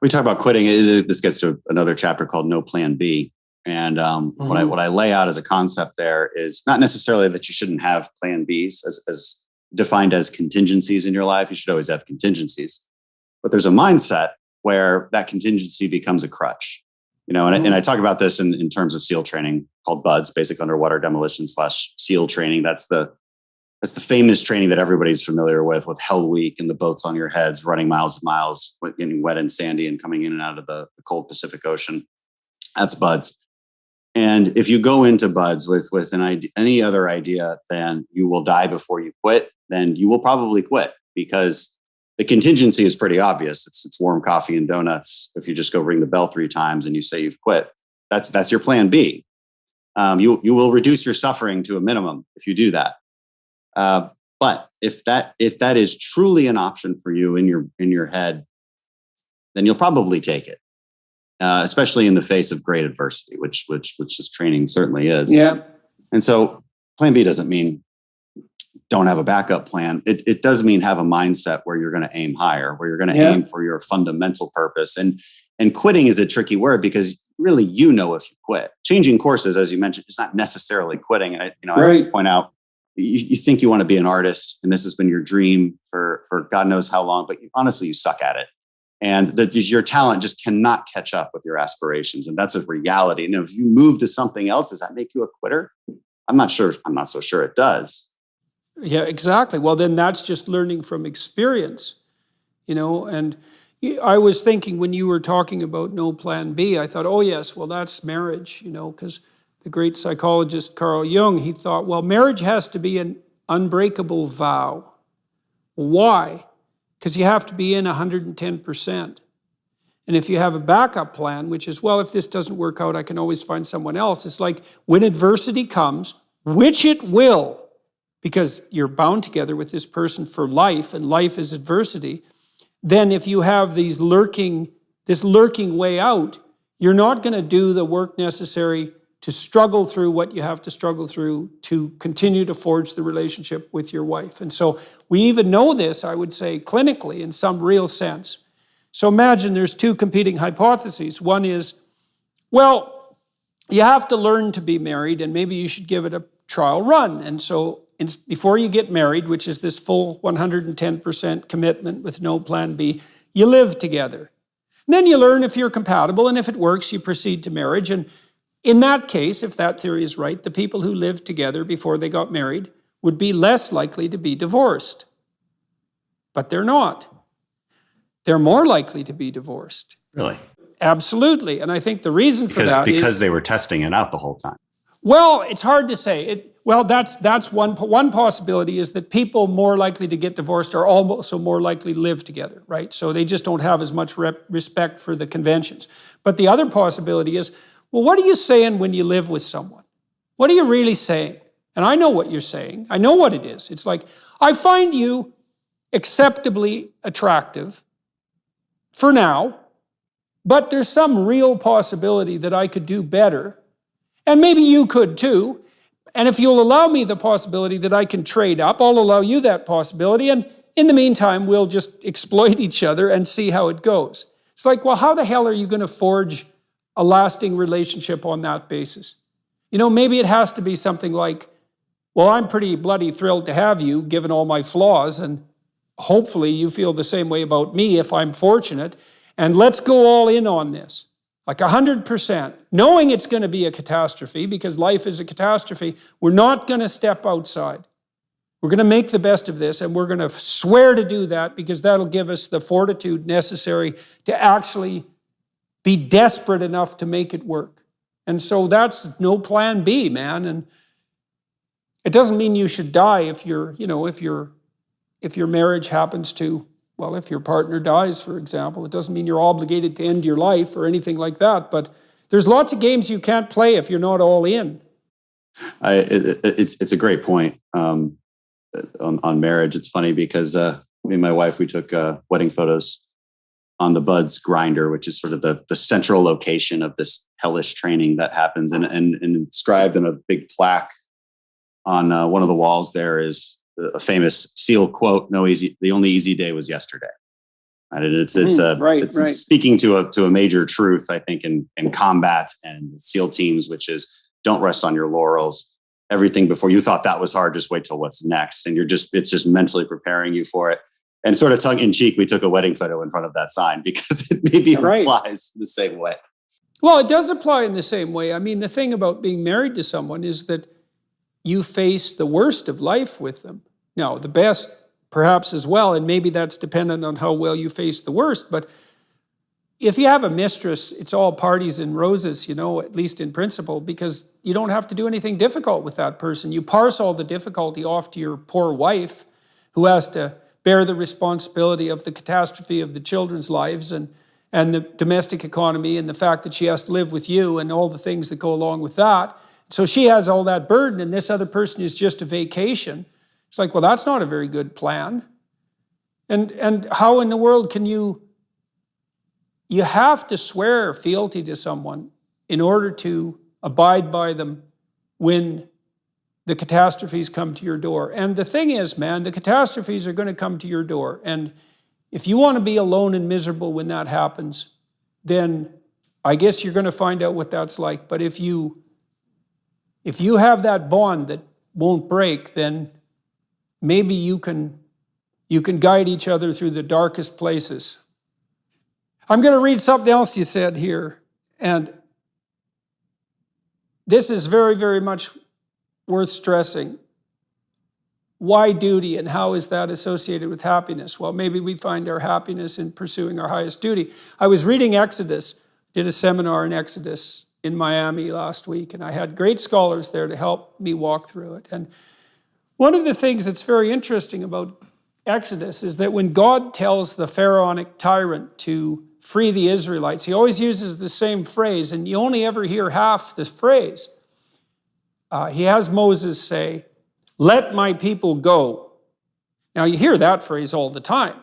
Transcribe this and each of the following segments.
we talk about quitting. This gets to another chapter called No Plan B. And what I lay out as a concept there is not necessarily that you shouldn't have Plan Bs as defined as contingencies in your life. You should always have contingencies, but there's a mindset where that contingency becomes a crutch. And I talk about this in terms of SEAL training called BUDS, Basic Underwater Demolition / SEAL training. That's the famous training that everybody's familiar with Hell Week and the boats on your heads, running miles and miles, getting wet and sandy and coming in and out of the cold Pacific Ocean. That's BUDS. And if you go into BUDS with any other idea than you will die before you quit, then you will probably quit, because the contingency is pretty obvious. It's warm coffee and donuts. If you just go ring the bell 3 times and you say you've quit, that's your plan B. You will reduce your suffering to a minimum if you do that. But if that is truly an option for you in your head, then you'll probably take it, especially in the face of great adversity, which this training certainly is. Yeah. And so plan B doesn't mean don't have a backup plan. It does mean have a mindset where you're going to aim higher, where you're going to aim for your fundamental purpose. And quitting is a tricky word, because really, if you quit. Changing courses, as you mentioned, is not necessarily quitting. And I point out, you think you want to be an artist, and this has been your dream for God knows how long, but honestly, you suck at it. And that your talent just cannot catch up with your aspirations. And that's a reality. And if you move to something else, does that make you a quitter? I'm not sure. I'm not so sure it does. Yeah, exactly. Well, then that's just learning from experience, and I was thinking when you were talking about no plan B, I thought, oh yes, well, that's marriage, because the great psychologist Carl Jung, he thought, well, marriage has to be an unbreakable vow. Why? Because you have to be in 110%. And if you have a backup plan, which is, well, if this doesn't work out, I can always find someone else. It's like when adversity comes, which it will, because you're bound together with this person for life, and life is adversity, then if you have this lurking way out, you're not going to do the work necessary to struggle through what you have to struggle through to continue to forge the relationship with your wife. And so we even know this, I would say, clinically in some real sense. So imagine there's 2 competing hypotheses. One is, well, you have to learn to be married, and maybe you should give it a trial run. And so before you get married, which is this full 110% commitment with no plan B, you live together. And then you learn if you're compatible, and if it works, you proceed to marriage. And in that case, if that theory is right, the people who lived together before they got married would be less likely to be divorced. But they're not. They're more likely to be divorced. Really? Absolutely. And I think the reason for that is because they were testing it out the whole time. Well, it's hard to say. That's one possibility, is that people more likely to get divorced are also more likely to live together, right? So they just don't have as much respect for the conventions. But the other possibility is, well, what are you saying when you live with someone? What are you really saying? And I know what you're saying. I know what it is. It's like, I find you acceptably attractive for now, but there's some real possibility that I could do better. And maybe you could too. And if you'll allow me the possibility that I can trade up, I'll allow you that possibility. And in the meantime, we'll just exploit each other and see how it goes. It's like, well, how the hell are you going to forge a lasting relationship on that basis? Maybe it has to be something like, well, I'm pretty bloody thrilled to have you, given all my flaws, and hopefully you feel the same way about me if I'm fortunate, and let's go all in on this. Like 100%, knowing it's going to be a catastrophe, because life is a catastrophe. We're not going to step outside. We're going to make the best of this, and we're going to swear to do that, because that'll give us the fortitude necessary to actually be desperate enough to make it work. And so that's no plan B, man. And it doesn't mean you should die if your marriage happens to, well, if your partner dies, for example. It doesn't mean you're obligated to end your life or anything like that. But there's lots of games you can't play if you're not all in. It's a great point on marriage. It's funny because me and my wife, we took wedding photos on the BUDS grinder, which is sort of the central location of this hellish training that happens. And inscribed in a big plaque on one of the walls there is a famous SEAL quote, the only easy day was yesterday. Right? And it's speaking to a major truth, I think, in combat and SEAL teams, which is don't rest on your laurels. Everything before you thought that was hard, just wait till what's next. And it's just mentally preparing you for it. And sort of tongue in cheek, we took a wedding photo in front of that sign because it maybe applies the same way. Well, it does apply in the same way. I mean, the thing about being married to someone is that you face the worst of life with them. Now, the best perhaps as well, and maybe that's dependent on how well you face the worst. But if you have a mistress, it's all parties and roses, at least in principle, because you don't have to do anything difficult with that person. You parse all the difficulty off to your poor wife, who has to bear the responsibility of the catastrophe of the children's lives and the domestic economy and the fact that she has to live with you and all the things that go along with that. So she has all that burden, and this other person is just a vacation. It's like, well, that's not a very good plan. And how in the world can you have to swear fealty to someone in order to abide by them when the catastrophes come to your door. And the thing is, man, the catastrophes are going to come to your door. And if you want to be alone and miserable when that happens, then I guess you're going to find out what that's like. But if you have that bond that won't break, then maybe you can guide each other through the darkest places. I'm going to read something else you said here. And this is very, very much worth stressing. Why duty, and how is that associated with happiness? Well, maybe we find our happiness in pursuing our highest duty. I was reading Exodus, did a seminar in Exodus in Miami last week, and I had great scholars there to help me walk through it. And one of the things that's very interesting about Exodus is that when God tells the Pharaonic tyrant to free the Israelites, he always uses the same phrase, and you only ever hear half the phrase. He has Moses say, "Let my people go." Now you hear that phrase all the time,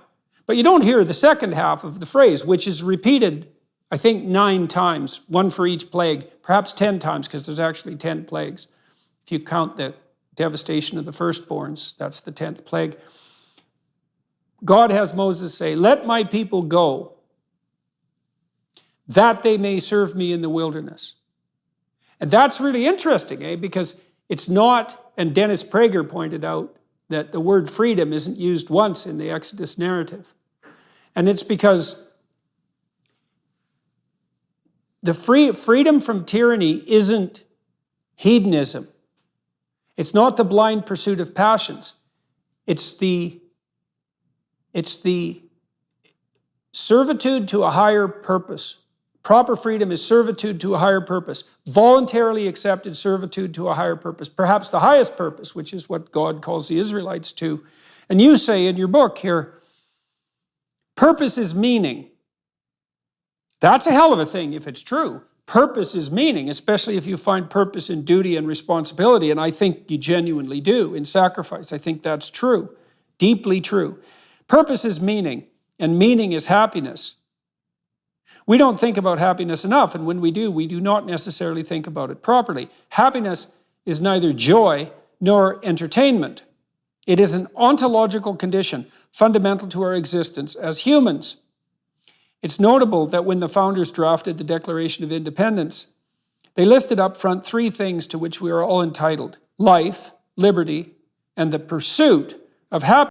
but you don't hear the second half of the phrase, which is repeated, I think 9 times, one for each plague, perhaps 10 times, because there's actually 10 plagues. If you count the devastation of the firstborns, that's the 10th plague. God has Moses say, "Let my people go, that they may serve me in the wilderness." And that's really interesting, because it's not, and Dennis Prager pointed out that the word freedom isn't used once in the Exodus narrative. And it's because the freedom from tyranny isn't hedonism. It's not the blind pursuit of passions. It's the servitude to a higher purpose. Proper freedom is servitude to a higher purpose, voluntarily accepted servitude to a higher purpose, perhaps the highest purpose, which is what God calls the Israelites to. And you say in your book here, purpose is meaning. That's a hell of a thing if it's true. Purpose is meaning, especially if you find purpose in duty and responsibility, and I think you genuinely do, in sacrifice. I think that's true, deeply true. Purpose is meaning, and meaning is happiness. We don't think about happiness enough, and when we do not necessarily think about it properly. Happiness is neither joy nor entertainment. It is an ontological condition fundamental to our existence as humans. It's notable that when the founders drafted the Declaration of Independence, they listed up front 3 things to which we are all entitled: life, liberty, and the pursuit of happiness.